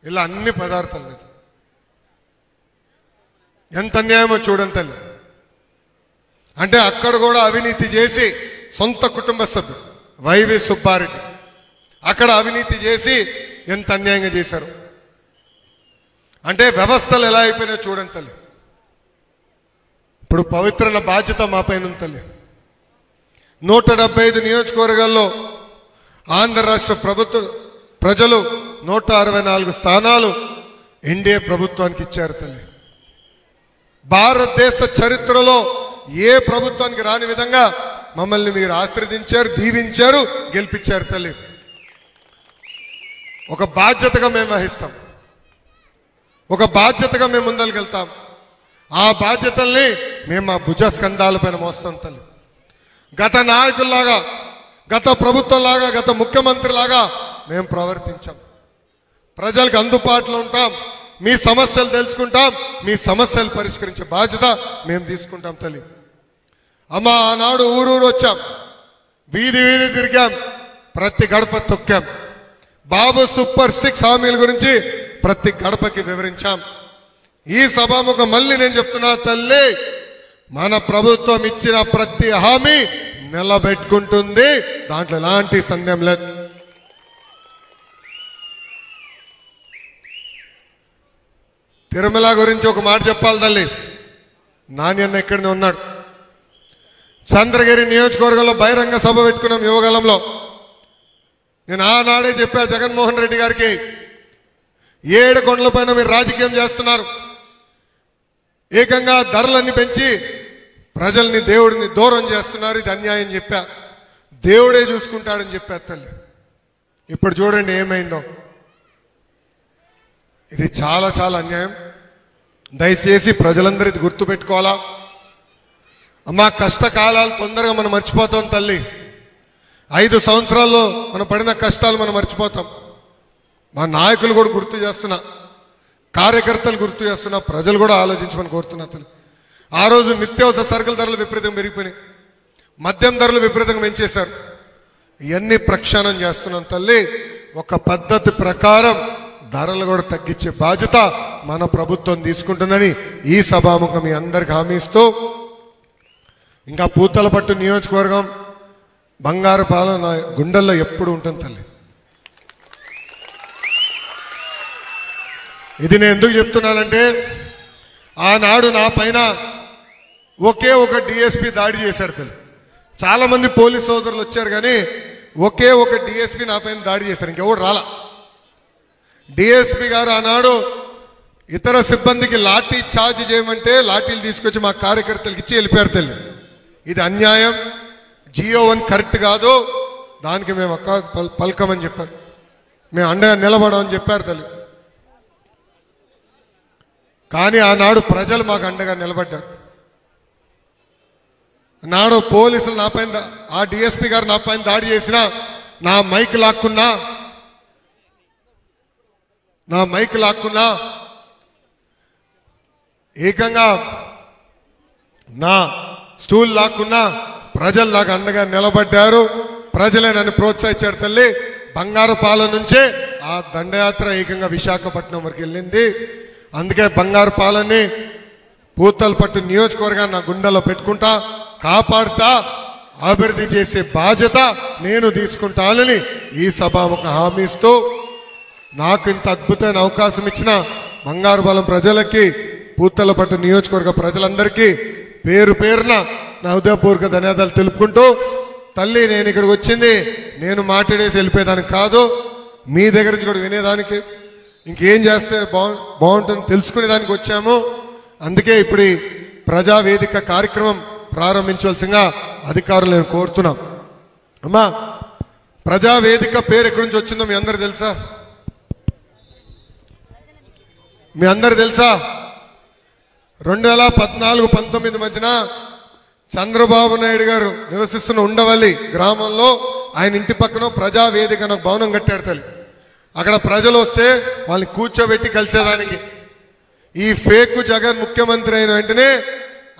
ఇలా అన్ని పదార్థాలు ఎంత అన్యాయమో చూడండి తల్లి. అంటే అక్కడ కూడా అవినీతి చేసి సొంత కుటుంబ సభ్యుడు వైవి సుబ్బారెడ్డి అక్కడ అవినీతి చేసి ఎంత అన్యాయంగా చేశారు. అంటే వ్యవస్థలు ఎలా అయిపోయినాయో చూడండి తల్లి. ఇప్పుడు పవిత్రన బాధ్యత మా పైన ఉంది తల్లి. 175 నియోజకవర్గాల్లో ఆంధ్ర రాష్ట్ర ప్రజలు 164 స్థానాలు ఎన్డీఏ ప్రభుత్వానికి ఇచ్చారు తల్లి. భారతదేశ చరిత్రలో ఏ ప్రభుత్వానికి రాని విధంగా మమ్మల్ని మీరు ఆశీర్వదించారు, దీవించారు, గెలిపించారు తల్లి. ఒక బాధ్యతగా మేము వహిస్తాం, ఒక బాధ్యతగా మేము ముందరికెళ్తాం. ఆ బాధ్యతల్ని మేము మా భుజ స్కంధాలపైన మోస్తాం తల్లి. గత నాయకుల్లాగా, గత ప్రభుత్వంలాగా, గత ముఖ్యమంత్రి లాగా మేము ప్రవర్తించాం. ప్రజలకు అందుబాటులో ఉంటాం, మీ సమస్యలు తెలుసుకుంటాం, మీ సమస్యలు పరిష్కరించే బాధ్యత మేము తీసుకుంటాం తల్లి. అమ్మ ఆనాడు ఊరూరు వచ్చాం, వీధి వీధి తిరిగాం, ప్రతి గడప తొక్కాం. బాబు సూపర్ 6 హామీల గురించి ప్రతి గడపకి వివరించాం. ఈ సభాముఖం మళ్ళీ నేను చెప్తున్నా తల్లి, మన ప్రభుత్వం ఇచ్చిన ప్రతి హామీ నిలబెట్టుకుంటుంది, దాంట్లో ఎలాంటి సందేహం లేదు. తిరుమల గురించి ఒక మాట చెప్పాలి తల్లి. నాణ్యన్న ఇక్కడనే ఉన్నాడు. చంద్రగిరి నియోజకవర్గంలో బహిరంగ సభ పెట్టుకున్నాం యువగలంలో. నేను ఆనాడే చెప్పా జగన్మోహన్ రెడ్డి గారికి, 7 కొండల పైన మీరు రాజకీయం చేస్తున్నారు, ఏకంగా ధరలన్నీ పెంచి ప్రజల్ని దేవుడిని దూరం చేస్తున్నారు, ఇది అన్యాయం చెప్పా. దేవుడే చూసుకుంటాడని చెప్పా తల్లి. ఇప్పుడు చూడండి ఏమైందో. ఇది చాలా చాలా అన్యాయం. దయచేసి ప్రజలందరూ ఇది గుర్తుపెట్టుకోవాలా. అమ్మా కష్టకాలాలు తొందరగా మనం మర్చిపోతాం తల్లి. 5 సంవత్సరాల్లో మనం పడిన కష్టాలు మనం మర్చిపోతాం. మా నాయకులు కూడా గుర్తు చేస్తున్నా, కార్యకర్తలు గుర్తు చేస్తున్నా, ప్రజలు కూడా ఆలోచించమని కోరుతున్నా తల్లి. ఆ రోజు నిత్యావసర సరుకుల ధరలు విపరీతంగా పెరిగిపోయినాయి, మద్యం ధరలు విపరీతంగా పెంచేశారు. ఇవన్నీ ప్రక్షాళన చేస్తున్నాం తల్లి. ఒక పద్ధతి ప్రకారం ధరలు కూడా తగ్గించే బాధ్యత మన ప్రభుత్వం తీసుకుంటుందని ఈ సభాముఖం మీ అందరికి హామీ ఇస్తూ, ఇంకా పూతలపట్టు నియోజకవర్గం బంగారుపాలెం నా గుండెల్లో ఎప్పుడు ఉంటుంది తల్లి. ఇది నేను ఎందుకు చెప్తున్నానంటే, ఆనాడు నా పైన ఒకే ఒక డిఎస్పీ దాడి చేశాడు తల్లి. చాలామంది పోలీస్ సోదరులు వచ్చారు, కానీ ఒకే ఒక డిఎస్పీ నా పైన దాడి చేశారు, ఇంకెవరు రాలా. డిఎస్పీ గారు ఆనాడు ఇతర సిబ్బందికి లాఠీ చార్జ్ చేయమంటే లాఠీలు తీసుకొచ్చి మా కార్యకర్తలకు ఇచ్చి వెళ్ళిపోయారు తల్లి. ఇది అన్యాయం, GO1 కరెక్ట్ కాదు, దానికి మేము పలకమని చెప్పారు, మేము అండగా నిలబడమని చెప్పారు తల్లి. కానీ ఆనాడు ప్రజలు మాకు అండగా నిలబడ్డారు. నాడు పోలీసులు నా పైన, ఆ డిఎస్పీ గారు నా పైన దాడి చేసినా, నా మైక్ లాక్కున్నా, ఏకంగా నా స్టూల్ లాక్కున్నా, ప్రజలు నాకు అండగా నిలబడ్డారు. ప్రజలే నన్ను ప్రోత్సహించారు తల్లి. బంగారుపాలెం నుంచే ఆ దండయాత్ర ఏకంగా విశాఖపట్నం వరకు వెళ్ళింది. అందుకే బంగారుపాలెంని పూతలపట్టు నియోజకవర్గాన్ని నా గుండెలో పెట్టుకుంటా, కాపాడుతా, అభివృద్ధి చేసే బాధ్యత నేను తీసుకుంటానని ఈ సభాముఖ హామీ ఇస్తూ, నాకు ఇంత అద్భుతమైన అవకాశం ఇచ్చిన బంగారుపాలెం ప్రజలకి, పూతలపట్టు నియోజకవర్గ ప్రజలందరికీ పేరు పేరున నా హృదయపూర్వక ధన్యవాదాలు తెలుపుకుంటూ, తల్లి నేను ఇక్కడికి వచ్చింది నేను మాట్లాడేసి వెళ్ళిపోయేదానికి కాదు, మీ దగ్గర నుంచి కూడా వినేదానికి, ఇంకేం చేస్తే బాగుంటుంది తెలుసుకునేదానికి వచ్చాము. అందుకే ఇప్పుడు ఈ ప్రజావేదిక కార్యక్రమం ప్రారంభించవలసిందిగా అధికారులు నేను కోరుతున్నాం. అమ్మా ప్రజావేదిక పేరు ఎక్కడి నుంచి వచ్చిందో మీ అందరు తెలుసా? మీ అందరు తెలుసా? 2014-19 మధ్యన చంద్రబాబు నాయుడు గారు నివసిస్తున్న ఉండవల్లి గ్రామంలో ఆయన ఇంటి పక్కన ప్రజావేదిక నాకు భవనం కట్టాడు తల్లి. అక్కడ ప్రజలు వస్తే వాళ్ళని కూర్చోబెట్టి కలిసేదానికి. ఈ ఫేక్ జగన్ ముఖ్యమంత్రి అయిన వెంటనే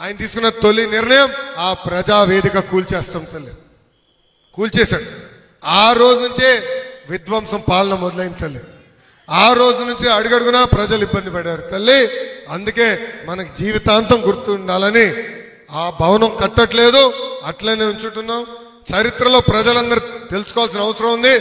ఆయన తీసుకున్న తొలి నిర్ణయం ఆ ప్రజావేదిక కూల్చేస్తాం తల్లి. కూల్చేశాడు. ఆ రోజు నుంచే విధ్వంసం పాలన మొదలైంది తల్లి. ఆ రోజు నుంచి అడుగడుగునా ప్రజలు ఇబ్బంది పడారు తల్లి. అందుకే మనకు జీవితాంతం గుర్తుండాలని ఆ భవనం కట్టట్లేదు, అట్లనే ఉంచుతున్నాం. చరిత్రలో ప్రజలందరూ తెలుసుకోవాల్సిన అవసరం ఉంది.